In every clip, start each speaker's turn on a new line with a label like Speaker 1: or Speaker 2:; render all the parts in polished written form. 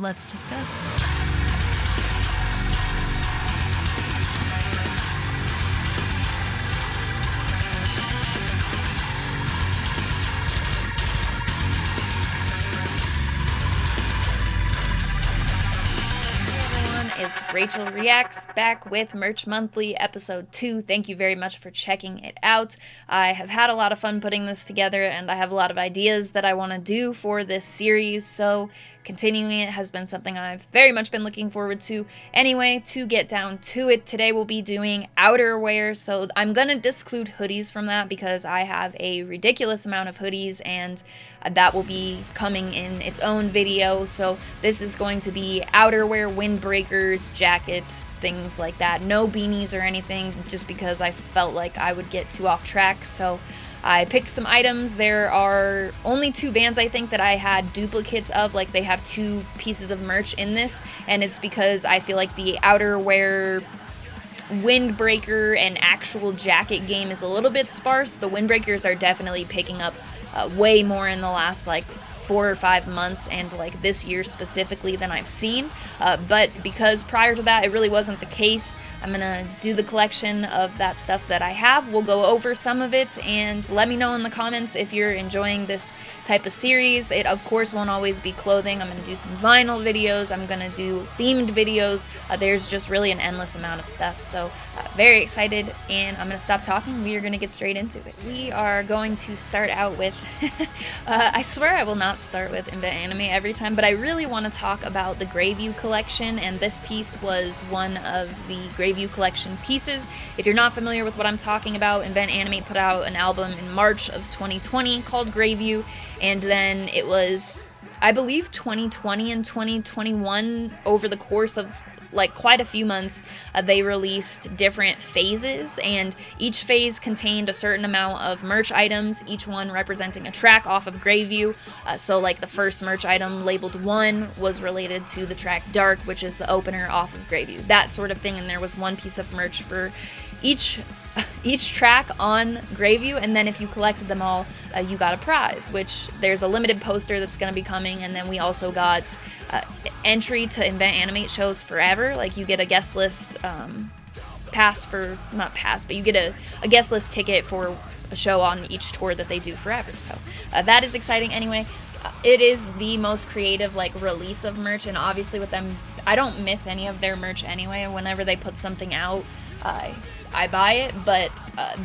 Speaker 1: Let's discuss. It's Rachel Reacts, back with Merch Monthly episode 2. Thank you very much for checking it out. I have had a lot of fun putting this together, and I have a lot of ideas that I want to do for this series, so continuing it has been something I've very much been looking forward to. Anyway, to get down to it, today we'll be doing outerwear, so I'm going to disclude hoodies from that because I have a ridiculous amount of hoodies, and that will be coming in its own video. So this is going to be outerwear, windbreakers, jackets, things like that. No beanies or anything, just because I felt like I would get too off track. So I picked some items. There are only 2 bands I think that I had duplicates of, like they have 2 pieces of merch in this, and it's because I feel like the outerwear windbreaker and actual jacket game is a little bit sparse. The windbreakers are definitely picking up way more in the last like 4 or 5 months, and like this year specifically, than I've seen, but because prior to that it really wasn't the case, I'm gonna do the collection of that stuff that I have. We'll go over some of it, and let me know in the comments if you're enjoying this type of series. It of course won't always be clothing. I'm gonna do some vinyl videos, I'm gonna do themed videos. There's just really an endless amount of stuff, so very excited, and I'm gonna stop talking. We are gonna get straight into it. We are going to start out with I swear I will not start with Invent Anime every time, but I really want to talk about the Greyview collection, and this piece was one of the Greyview collection pieces. If you're not familiar with what I'm talking about, Invent Anime put out an album in March of 2020 called Greyview, and then it was, I believe, 2020 and 2021, over the course of like quite a few months, they released different phases, and each phase contained a certain amount of merch items, each one representing a track off of Greyview. So like the first merch item labeled 1 was related to the track Dark, which is the opener off of Greyview, that sort of thing, and there was 1 piece of merch for each track on Greyview, and then if you collected them all, you got a prize, which there's a limited poster that's going to be coming, and then we also got entry to Invent Animate shows forever. Like you get a guest list pass for, not pass, but you get a guest list ticket for a show on each tour that they do forever, so that is exciting. Anyway, it is the most creative like release of merch, and obviously with them, I don't miss any of their merch anyway. Whenever they put something out, I buy it, but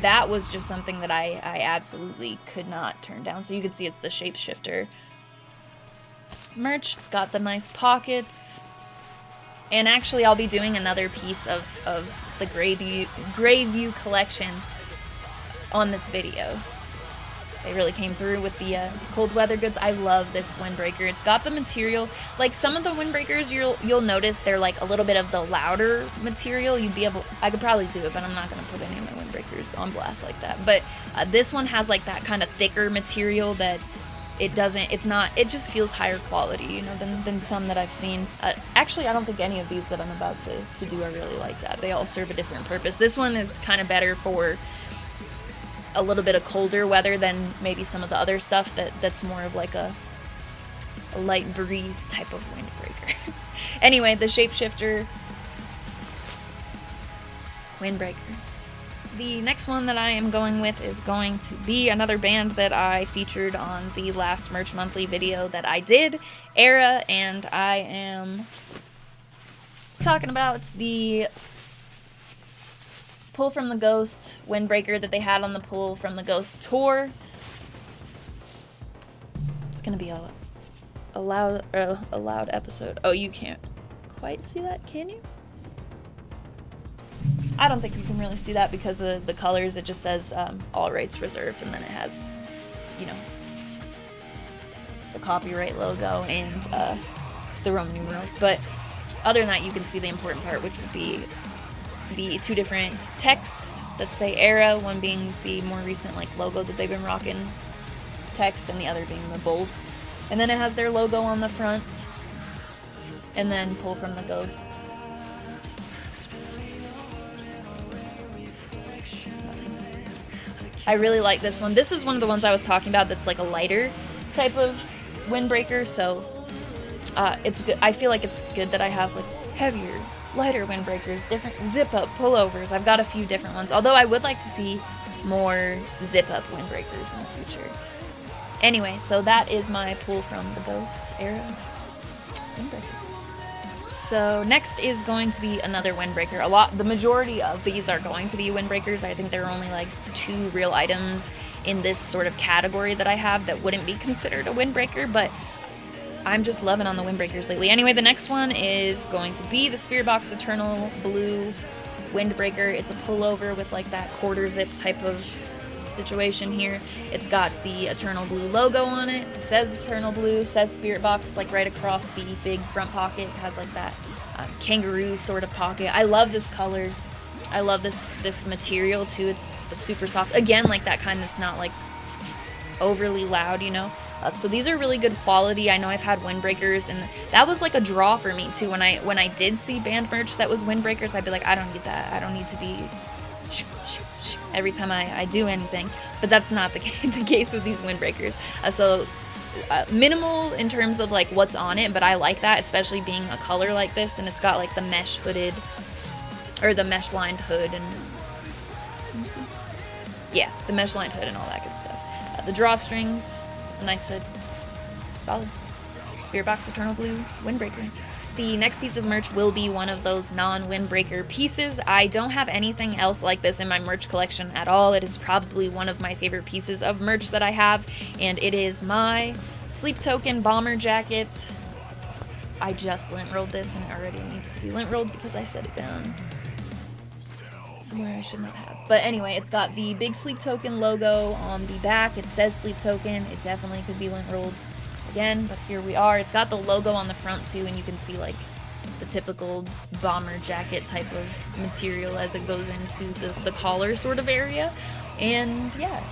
Speaker 1: that was just something that I absolutely could not turn down. So you can see it's the Shapeshifter merch. It's got the nice pockets, and actually I'll be doing another piece of the Greyview collection on this video. They really came through with the cold weather goods. I love this windbreaker. It's got the material, like some of the windbreakers you'll notice they're like a little bit of the louder material. I could probably do it, but I'm not going to put any of my windbreakers on blast like that. But this one has like that kind of thicker material that it just feels higher quality, you know, than some that I've seen. Actually, I don't think any of these that I'm about to do are really like that. They all serve a different purpose. This one is kind of better for a little bit of colder weather than maybe some of the other stuff that's more of like a light breeze type of windbreaker. Anyway, the Shapeshifter windbreaker. The next one that I am going with is going to be another band that I featured on the last Merch Monthly video that I did, Era, and I am talking about the Pull from the Ghost windbreaker that they had on the Pull from the Ghost tour. It's gonna be a loud episode. Oh, you can't quite see that, can you? I don't think you can really see that because of the colors. It just says all rights reserved, and then it has, you know, the copyright logo and the Roman numerals. But other than that, you can see the important part, which would be the 2 different texts that say Era, one being the more recent like logo that they've been rocking text, and the other being the bold. And then it has their logo on the front, and then Pull from the Ghost. I really like this one. This is one of the ones I was talking about that's like a lighter type of windbreaker, so It's good. I feel like it's good that I have like heavier, lighter windbreakers, different zip-up pullovers. I've got a few different ones, although I would like to see more zip-up windbreakers in the future. Anyway, so that is my pull from the Ghost era windbreaker. So next is going to be another windbreaker. The majority of these are going to be windbreakers. I think there are only like 2 real items in this sort of category that I have that wouldn't be considered a windbreaker, but I'm just loving on the windbreakers lately. Anyway, the next one is going to be the SPIRITBOX Eternal Blue windbreaker. It's a pullover with like that quarter zip type of situation here. It's got the Eternal Blue logo on it. It says Eternal Blue, says SPIRITBOX like right across the big front pocket. It has like that kangaroo sort of pocket. I love this color. I love this material too. It's super soft. Again, like that kind that's not like overly loud, you know. So these are really good quality. I know I've had windbreakers, and that was like a draw for me too. When I did see band merch that was windbreakers, I'd be like, I don't need that. I don't need to be every time I do anything. But that's not the case with these windbreakers. Minimal in terms of like what's on it, but I like that, especially being a color like this, and it's got like the mesh hooded, or the mesh lined hood, and let me see. Yeah, the mesh lined hood and all that good stuff. The drawstrings. Nice hood. Solid. SPIRITBOX Eternal Blue windbreaker. The next piece of merch will be one of those non-windbreaker pieces. I don't have anything else like this in my merch collection at all. It is probably one of my favorite pieces of merch that I have, and it is my Sleep Token bomber jacket. I just lint rolled this, and it already needs to be lint rolled because I set it down somewhere I should not have. But anyway, it's got the big Sleep Token logo on the back. It says Sleep Token. It definitely could be lint rolled again, but here we are. It's got the logo on the front too, and you can see like the typical bomber jacket type of material as it goes into the collar sort of area. And yeah,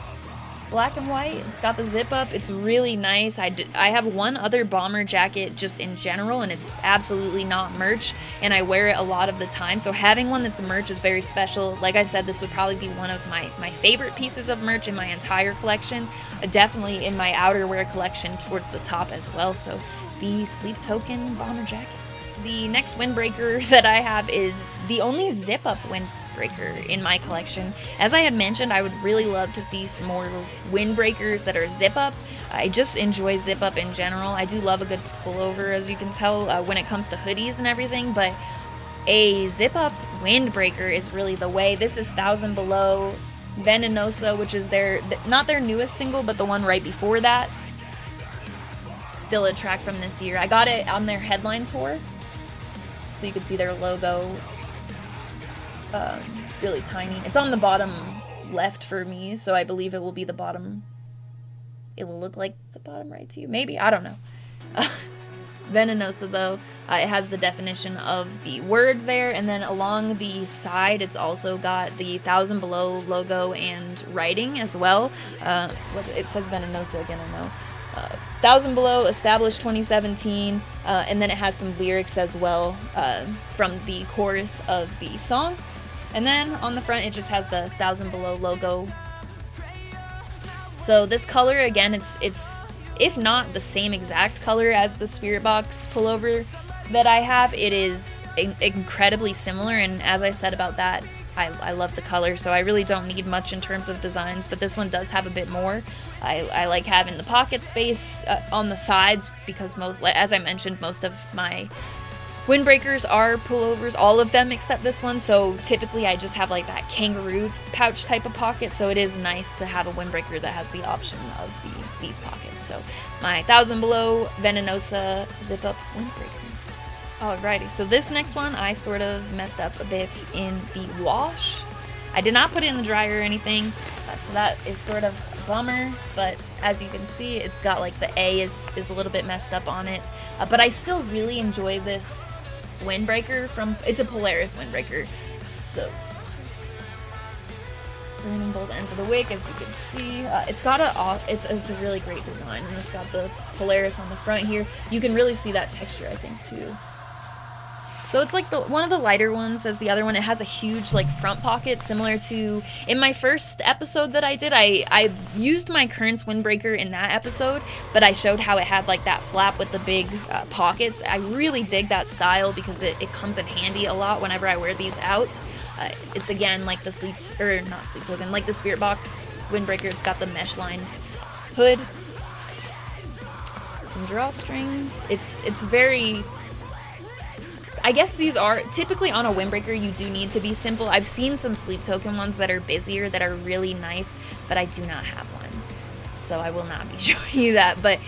Speaker 1: black and white. It's got the zip up. It's really nice. I have one other bomber jacket just in general, and it's absolutely not merch, and I wear it a lot of the time. So having one that's merch is very special. Like I said, this would probably be one of my favorite pieces of merch in my entire collection. Definitely in my outerwear collection towards the top as well. So the Sleep Token bomber jackets. The next windbreaker that I have is the only zip up windbreaker in my collection. As I had mentioned, I would really love to see some more windbreakers that are zip up. I just enjoy zip up in general. I do love a good pullover, as you can tell, when it comes to hoodies and everything, but a zip up windbreaker is really the way. This is 1000 Below Venenosa, which is not their newest single, but the one right before that. Still a track from this year. I got it on their headline tour, so you can see their logo really tiny. It's on the bottom left for me, so I believe it will be the bottom. It will look like the bottom right to you. Maybe. I don't know. Venenosa, though, it has the definition of the word there, and then along the side it's also got the 1000 Below logo and writing as well. It says Venenosa again, I know. 1000 Below, established 2017, and then it has some lyrics as well from the chorus of the song. And then on the front it just has the 1000 Below logo. So this color, again, it's if not the same exact color as the SPIRITBOX pullover that I have, it is incredibly similar, and as I said about that, I love the color, so I really don't need much in terms of designs, but this one does have a bit more. I like having the pocket space on the sides because as I mentioned, most of my windbreakers are pullovers, all of them except this one, so typically I just have like that kangaroo pouch type of pocket, so it is nice to have a windbreaker that has the option of these pockets. So my 1000 Below Venenosa zip up windbreaker. Alrighty, so this next one I sort of messed up a bit in the wash. I did not put it in the dryer or anything, so that is sort of a bummer, but as you can see, it's got like the A is a little bit messed up on it, but I still really enjoy this windbreaker it's a Polaris windbreaker, so burning both ends of the wick, as you can see. It's a really great design, and it's got the Polaris on the front here. You can really see that texture, I think, too. So it's like one of the lighter ones as the other one. It has a huge like front pocket similar to in my first episode that I did. I used my Currents Windbreaker in that episode, but I showed how it had like that flap with the big pockets. I really dig that style because it comes in handy a lot whenever I wear these out. It's again like the like the SPIRITBOX Windbreaker. It's got the mesh lined hood, some drawstrings. It's very, I guess these are typically on a Windbreaker. You do need to be simple. I've seen some sleep token ones that are busier that are really nice, but I do not have one, so I will not be showing you that. But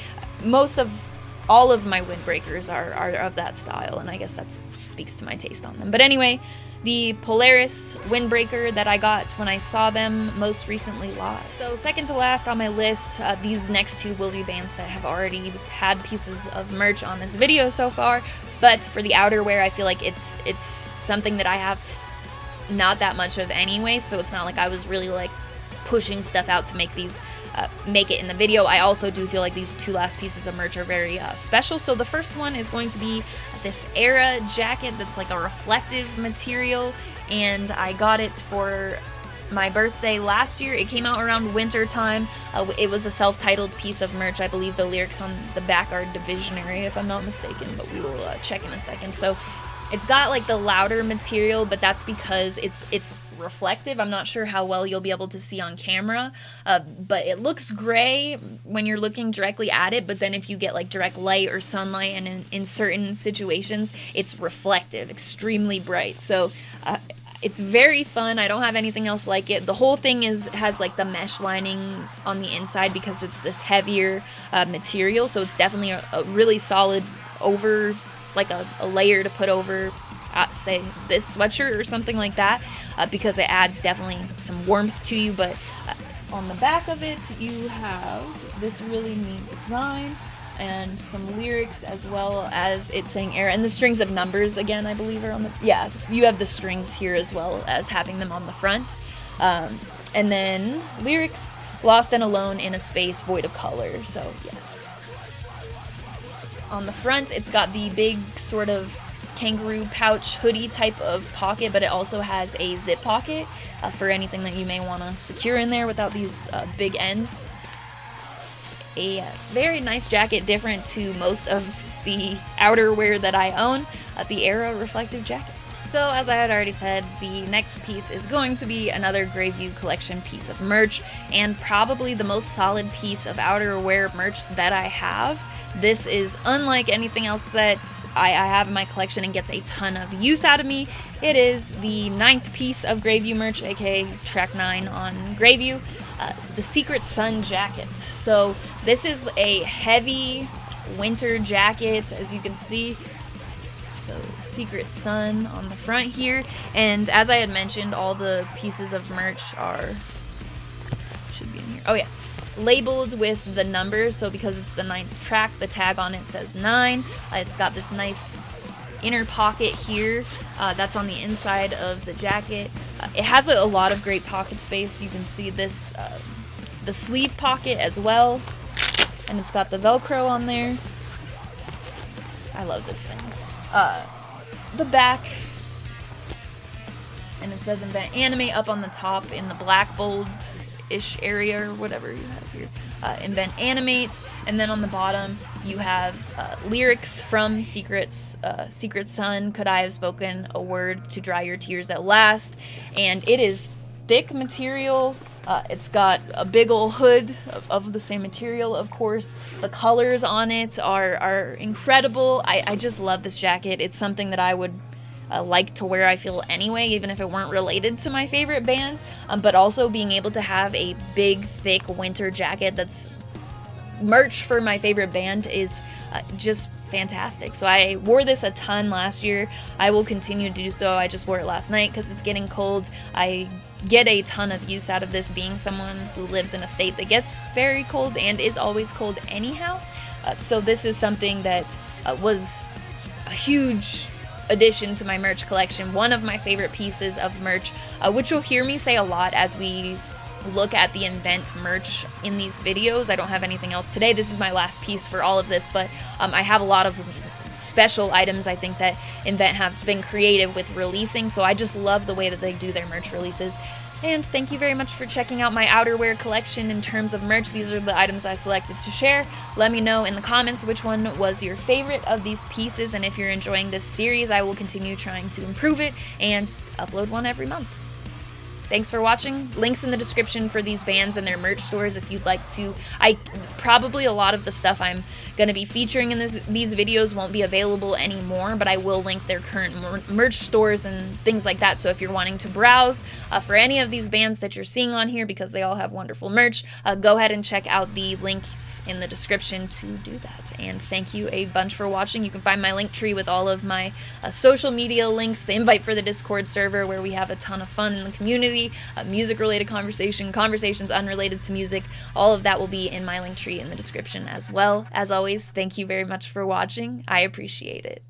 Speaker 1: all of my Windbreakers are of that style, and I guess that speaks to my taste on them. But anyway, the Polaris Windbreaker that I got when I saw them most recently live. So second to last on my list, these next two will be bands that have already had pieces of merch on this video so far, but for the outerwear, I feel like it's something that I have not that much of anyway, so it's not like I was really like pushing stuff out to make these make it in the video. I also do feel like these two last pieces of merch are very special. So the first one is going to be this Era jacket that's like a reflective material, and I got it for my birthday last year. It came out around winter time. It was a self-titled piece of merch. I believe the lyrics on the back are Divisionary, if I'm not mistaken, but we will check in a second. So it's got like the louder material, but that's because it's reflective. I'm not sure how well you'll be able to see on camera, but it looks gray when you're looking directly at it, but then if you get like direct light or sunlight and in certain situations, it's reflective, extremely bright. So it's very fun. I don't have anything else like it. The whole thing has like the mesh lining on the inside because it's this heavier material, so it's definitely a really solid over, like a layer to put over say this sweatshirt or something like that, because it adds definitely some warmth to you. But on the back of it you have this really neat design and some lyrics, as well as it saying Era, and the strings of numbers again I believe are on the, yeah, you have the strings here as well as having them on the front, and then lyrics, lost and alone in a space void of color. So yes, on the front it's got the big sort of kangaroo pouch hoodie type of pocket, but it also has a zip pocket for anything that you may want to secure in there without these big ends. A very nice jacket, different to most of the outerwear that I own, the Era reflective jacket. So as I had already said, the next piece is going to be another Graveview collection piece of merch, and probably the most solid piece of outerwear merch that I have. This is unlike anything else that I have in my collection and gets a ton of use out of me. It is the 9th piece of Graveview merch, aka track 9 on Graveview, the Secret Sun jacket. So this is a heavy winter jacket, as you can see. So Secret Sun on the front here, and as I had mentioned, all the pieces of merch should be in here. Oh yeah, labeled with the numbers. So because it's the 9th track, the tag on it says 9. It's got this nice inner pocket here that's on the inside of the jacket. It has a lot of great pocket space. You can see this the sleeve pocket as well, and it's got the Velcro on there. I love this thing. The back, and it says Invent Animate up on the top in the black bold-ish area or whatever you have here. Invent Animate, and then on the bottom you have lyrics from Secret Sun. Could I have spoken a word to dry your tears at last? And it is thick material. It's got a big ol' hood of the same material, of course. The colors on it are incredible. I just love this jacket. It's something that I would like to wear, I feel, anyway, even if it weren't related to my favorite band. But also being able to have a big, thick winter jacket that's merch for my favorite band is just fantastic. So I wore this a ton last year. I will continue to do so. I just wore it last night because it's getting cold. I get a ton of use out of this, being someone who lives in a state that gets very cold and is always cold anyhow. So this is something that was a huge addition to my merch collection. One of my favorite pieces of merch, which you'll hear me say a lot as we look at the Invent merch in these videos. I don't have anything else today. This is my last piece for all of this, but I have a lot of special items I think that Invent have been creative with releasing, so I just love the way that they do their merch releases. And thank you very much for checking out my outerwear collection in terms of merch. These are the items I selected to share. Let me know in the comments which one was your favorite of these pieces, and if you're enjoying this series, I will continue trying to improve it and upload one every month. Thanks for watching. Links in the description for these bands and their merch stores if you'd like to. Probably a lot of the stuff I'm going to be featuring in these videos won't be available anymore, but I will link their current merch stores and things like that. So if you're wanting to browse for any of these bands that you're seeing on here, because they all have wonderful merch, go ahead and check out the links in the description to do that. And thank you a bunch for watching. You can find my link tree with all of my social media links, the invite for the Discord server where we have a ton of fun in the community, music-related conversations unrelated to music. All of that will be in my link tree in the description as well. As always, thank you very much for watching. I appreciate it.